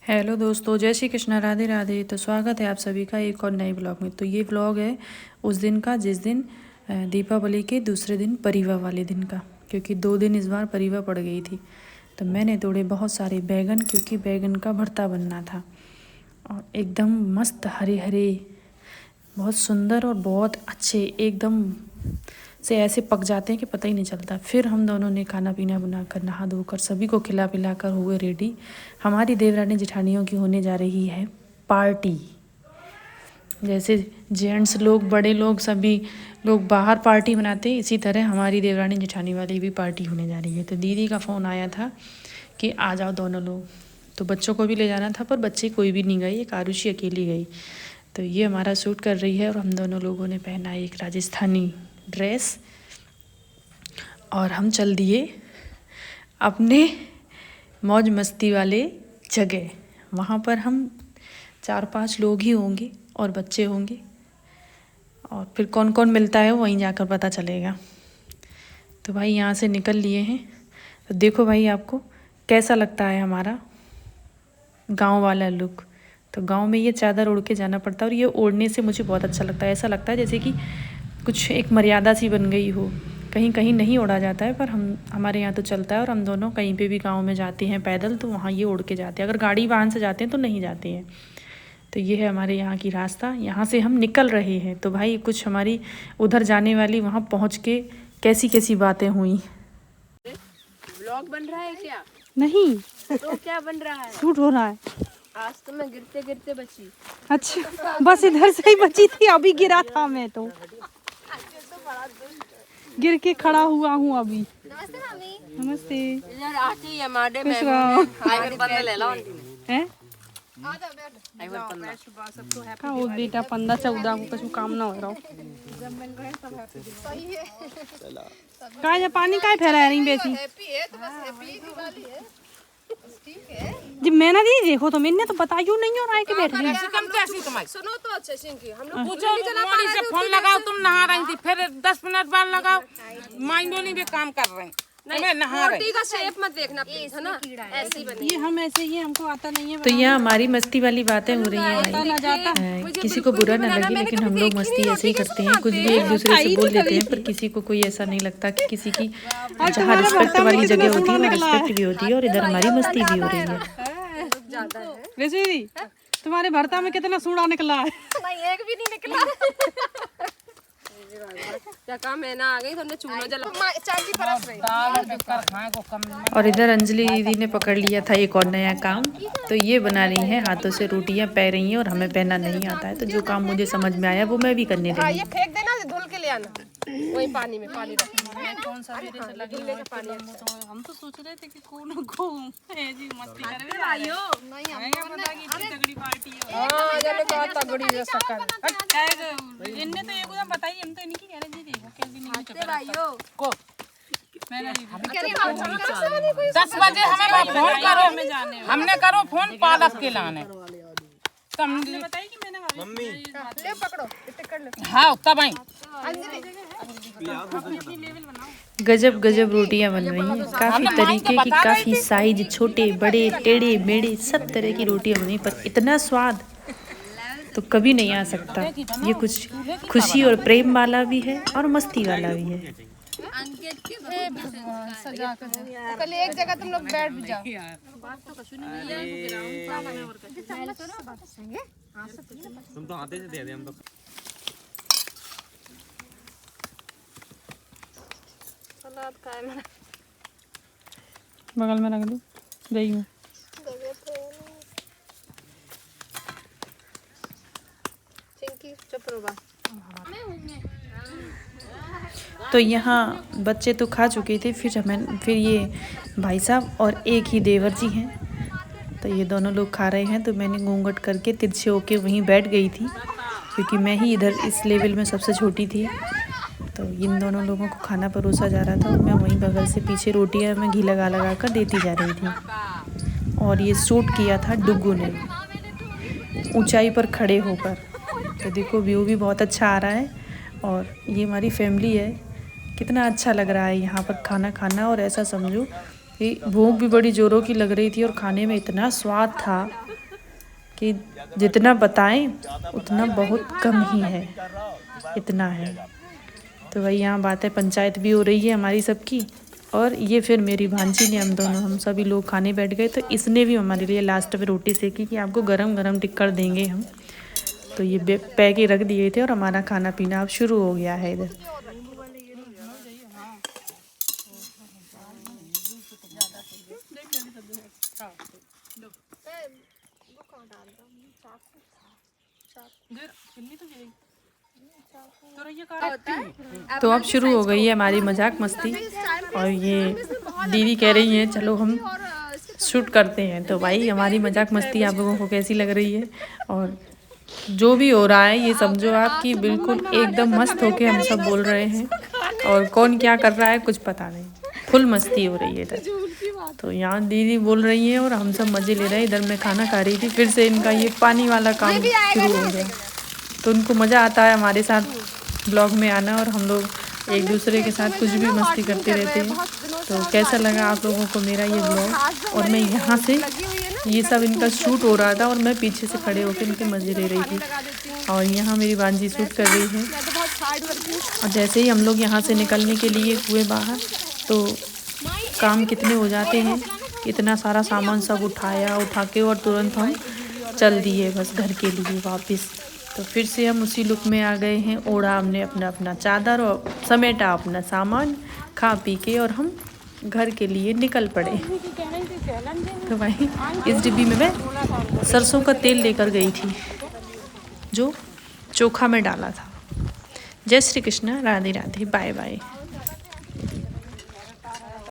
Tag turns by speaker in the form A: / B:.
A: Hello दोस्तों, जय श्री कृष्णा, राधे राधे। तो स्वागत है आप सभी का एक और नए ब्लॉग में। तो ये ब्लॉग है उस दिन का जिस दिन दीपावली के दूसरे दिन परिवा वाले दिन का, क्योंकि 2 दिन इस बार परिवा पड़ गई थी। तो मैंने तोड़े बहुत सारे बैगन, क्योंकि बैगन का भरता बनना था। और एकदम मस्त हरे हरे, बहुत सुंदर और बहुत अच्छे एकदम से ऐसे पक जाते हैं कि पता ही नहीं चलता। फिर हम दोनों ने खाना पीना बनाकर नहा धोकर सभी को खिला पिलाकर हुए रेडी। हमारी देवरानी जेठानियों की होने जा रही है पार्टी। जैसे जेंट्स लोग, बड़े लोग, सभी लोग बाहर पार्टी मनाते हैं, इसी तरह हमारी देवरानी जेठानी वाली भी पार्टी होने जा रही है। तो दीदी का फ़ोन आया था कि आ जाओ दोनों लोग। तो बच्चों को भी ले जाना था, पर बच्चे कोई भी नहीं गए, एक आरुषि अकेली गई। तो ये हमारा शूट कर रही है और हम दोनों लोगों ने पहना एक राजस्थानी ड्रेस और हम चल दिए अपने मौज मस्ती वाले जगह। वहाँ पर हम 4-5 लोग ही होंगे और बच्चे होंगे, और फिर कौन कौन मिलता है वहीं जाकर पता चलेगा। तो भाई यहाँ से निकल लिए हैं। तो देखो भाई आपको कैसा लगता है हमारा गांव वाला लुक। तो गांव में ये चादर ओढ़ के जाना पड़ता है, और ये ओढ़ने से मुझे बहुत अच्छा लगता है। ऐसा लगता है जैसे कि कुछ एक मर्यादा सी बन गई हो। कहीं कहीं नहीं ओढ़ा जाता है, पर हमारे यहाँ तो चलता है। और हम दोनों कहीं पे भी गांव में जाते हैं पैदल, तो वहाँ ये ओढ़ के जाते हैं। अगर गाड़ी वाहन से जाते हैं तो नहीं जाते हैं। तो ये है हमारे यहाँ की रास्ता, यहाँ से हम निकल रहे हैं। तो भाई कुछ हमारी उधर जाने वाली वहाँ पहुँच के कैसी कैसी बातें हुई।
B: ब्लॉग बन रहा है क्या?
C: नहीं
B: तो क्या बन रहा है?
C: शूट हो रहा है।
B: आज तो मैं गिरते गिरते बची।
C: अच्छा, बस इधर से ही बची थी, अभी गिरा था मैं तो गिर के खड़ा हुआ हूँ अभी।
B: नमस्ते मामी।
C: नमस्ते।
B: इधर आते ही हमारे
C: खुश रहो। हैं? का वो बेटा 15-14 को कुछ काम ना हो रहा हो। का ये पानी का फैला नहीं बेची जब मैंने दी देखो तो मैंने तो बताइयो नहीं और आए के बैठ गई।
B: सुनो तो अच्छे से कि हम लोग
D: पूछो मोड़ी से फोन लगाओ, तुम नहा रही थी, फिर 10 मिनट बाद लगाओ, माइंडो नहीं भी काम कर रहे हैं। मैं नहा रही।
B: रोटी का शेप मत देखना प्लीज, है ना? ऐसे ही बनी।
C: ये हम ऐसे ही, हमको आता नहीं है।
A: तो यहाँ हमारी मस्ती वाली बातें हो रही हैं
C: ना जाता
A: भाई। किसी को बुरा ना लगे, लेकिन हम लोग मस्ती ऐसे ही करते हैं, कुछ भी एक दूसरे से बोल देते हैं, पर किसी को कोई ऐसा नहीं लगता कि किसी की जहाँ रिस्पेक्ट वाली जगह होती है वहाँ रिस्पेक्ट भी होती है, और इधर हमारी मस्ती भी हो रही है।
C: वैसे भी तुम्हारे भरता में कितना सूड़ा निकला है।
B: नहीं, एक भी नहीं निकला। क्या काम है ना, आ गई तुमने चूना जला चांदी परस रही।
D: दाल जो कर खाए को कम।
A: और इधर अंजलि दीदी ने पकड़ लिया था एक और नया काम। तो ये बना रही हैं हाथों से रोटियां पै रही हैं, और हमें पहना नहीं आता है। तो जो काम मुझे समझ में आया वो मैं भी करने लगी।
B: ये फेंक देना, धुल के ले आना वही पानी में। पानी रख
C: कौन सा मेरे से लगी है पानी। हम तो सोच रहे थे कि कौन को ऐसी मस्ती कर रहे आइयो नहीं, हमको पता कि इतनी तगड़ी पार्टी है।
B: हां जाने को तगड़ी जैसा कर
C: इनने तो एकदम बताई, हम तो इनकी कह रहे थे देखो कैसी नहीं
B: ते भाइयों
D: को
C: मैंने
D: 10 बजे हमें फोन करो, हमने करो फोन पालक के लाने।
C: हमने बताई कि मैंने
D: मम्मी
B: ले पकड़ो, इतने कर लो।
D: हाँ तब आई।
A: गजब गजब रोटियां बन रही हैं, काफी तरीके की, काफी साइज, छोटे बड़े टेढ़े मेढ़े सब तरह की रोटियां बनी, पर इतना स्वाद तो कभी नहीं आ सकता। ये कुछ खुशी और प्रेम वाला भी है और मस्ती वाला भी है।
B: सजा कर कल एक जगह तुम लोग बैठ भी जाओ।
E: तुम तो आते से दे दे हम तो।
B: सलाद खाए मेरा
C: बगल में रख दो दही में।
B: चिंकी चुप रहो बा।
A: तो यहाँ बच्चे तो खा चुके थे, फिर ये भाई साहब और एक ही देवर जी हैं। तो ये दोनों लोग खा रहे हैं। तो मैंने घूंघट करके तिरछे होके वहीं बैठ गई थी, क्योंकि मैं ही इधर इस लेवल में सबसे छोटी थी। तो इन दोनों लोगों को खाना परोसा जा रहा था, और मैं वहीं बगल से पीछे रोटियां में घी लगा लगा कर देती जा रही थी। और ये शूट किया था डुग्गू ने ऊंचाई पर खड़े होकर। तो देखो व्यू भी बहुत अच्छा आ रहा है, और ये हमारी फैमिली है। कितना अच्छा लग रहा है यहाँ पर खाना खाना। और ऐसा समझो कि भूख भी बड़ी ज़ोरों की लग रही थी, और खाने में इतना स्वाद था कि जितना बताएं उतना बहुत कम ही है, इतना है। तो वही यहाँ बात है, पंचायत भी हो रही है हमारी सबकी। और ये फिर मेरी भांजी ने, हम सभी लोग खाने बैठ गए, तो इसने भी हमारे लिए लास्ट में रोटी सेकी कि आपको गरम गरम टिक्कर देंगे हम। तो ये पैक ही रख दिए थे और हमारा खाना पीना अब शुरू हो गया है इधर। तो अब शुरू हो गई है हमारी मजाक मस्ती, और ये दीदी कह रही है चलो हम शूट करते हैं। तो भाई हमारी मजाक मस्ती आप लोगों को कैसी लग रही है, और जो भी हो रहा है ये समझो आप कि बिल्कुल एकदम मस्त होके हम सब बोल रहे हैं, और कौन क्या कर रहा है कुछ पता नहीं, फुल मस्ती हो रही है इधर। तो यहाँ दीदी बोल रही है और हम सब मज़े ले रहे हैं। इधर मैं खाना खा रही थी, फिर से इनका ये पानी वाला काम शुरू हो गया। तो उनको मज़ा आता है हमारे साथ ब्लॉग में आना, और हम लोग एक दूसरे के साथ कुछ भी मस्ती करते रहते हैं। तो कैसा लगा आप लोगों को मेरा ये ब्लॉग। और मैं यहाँ से ये सब इनका शूट हो रहा था और मैं पीछे से खड़े होकर इनके मज़े ले रही थी, और यहाँ मेरी भांजी शूट कर रही है। और जैसे ही हम लोग यहाँ से निकलने के लिए हुए बाहर, तो काम कितने हो जाते हैं, इतना सारा सामान सब उठा के और तुरंत हम चल दिए बस घर के लिए वापस। तो फिर से हम उसी लुक में आ गए हैं, ओढ़ा हमने अपना चादर और समेटा अपना सामान, खा पी के और हम घर के लिए निकल पड़े। तो भाई इस डिब्बी में मैं सरसों का तेल लेकर गई थी जो चोखा में डाला था। जय श्री कृष्ण, राधे राधे, बाय बाय।